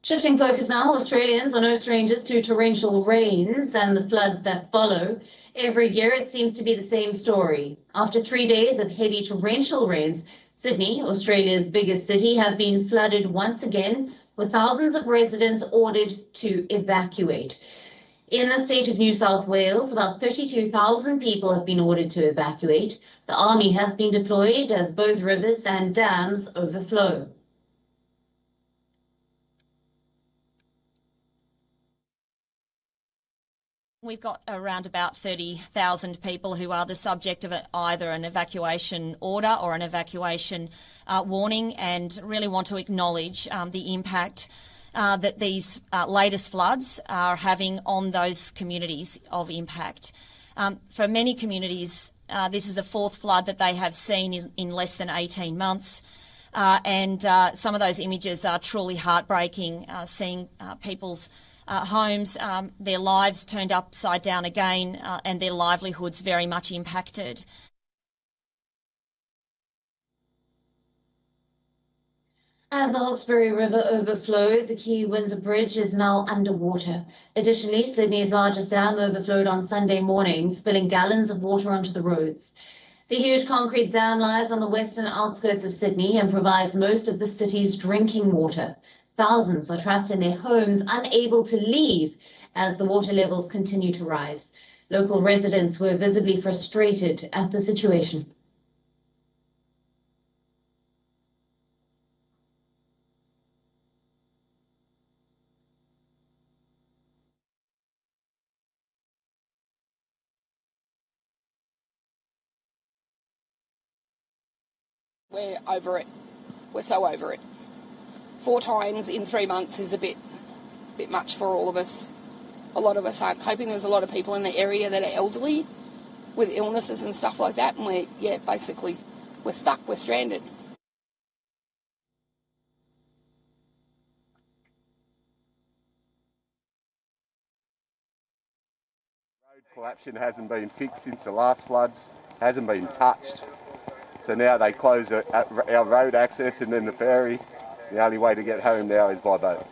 Shifting focus now, Australians are no strangers to torrential rains and the floods that follow. Every year it seems to be the same story. After 3 days of heavy torrential rains, Sydney, Australia's biggest city, has been flooded once again, with thousands of residents ordered to evacuate. In the state of New South Wales, about 32,000 people have been ordered to evacuate. The army has been deployed as both rivers and dams overflow. We've got around about 30,000 people who are the subject of either an evacuation order or an evacuation warning, and really want to acknowledge the impact that these latest floods are having on those communities of impact. For many communities, this is the fourth flood that they have seen in less than 18 months. And some of those images are truly heartbreaking, seeing people's homes, their lives turned upside down again, and their livelihoods very much impacted. As the Hawkesbury River overflowed, the Key Windsor Bridge is now underwater. Additionally, Sydney's largest dam overflowed on Sunday morning, spilling gallons of water onto the roads. The huge concrete dam lies on the western outskirts of Sydney and provides most of the city's drinking water. Thousands are trapped in their homes, unable to leave as the water levels continue to rise. Local residents were visibly frustrated at the situation. We're over it. We're so over it. 4 times in 3 months is a bit much for all of us. A lot of us aren't coping. There's a lot of people in the area that are elderly with illnesses and stuff like that, and basically we're stuck, we're stranded. Road collapsion hasn't been fixed since the last floods, hasn't been touched. So now they close our road access, and then the ferry. The only way to get home now is by boat.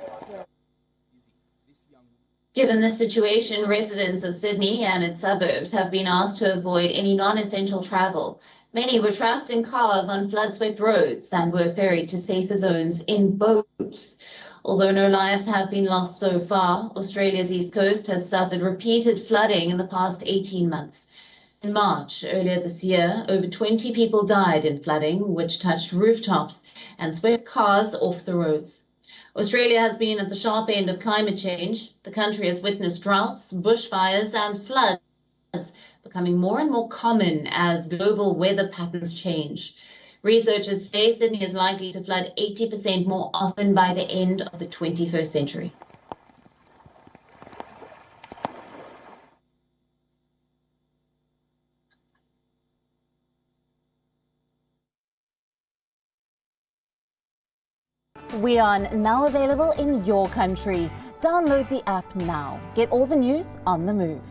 Given this situation, residents of Sydney and its suburbs have been asked to avoid any non-essential travel. Many were trapped in cars on flood-swept roads and were ferried to safer zones in boats. Although no lives have been lost so far, Australia's east coast has suffered repeated flooding in the past 18 months. In March earlier this year, over 20 people died in flooding, which touched rooftops and swept cars off the roads. Australia has been at the sharp end of climate change. The country has witnessed droughts, bushfires and floods becoming more and more common as global weather patterns change. Researchers say Sydney is likely to flood 80% more often by the end of the 21st century. WION, now available in your country. Download the app now. Get all the news on the move.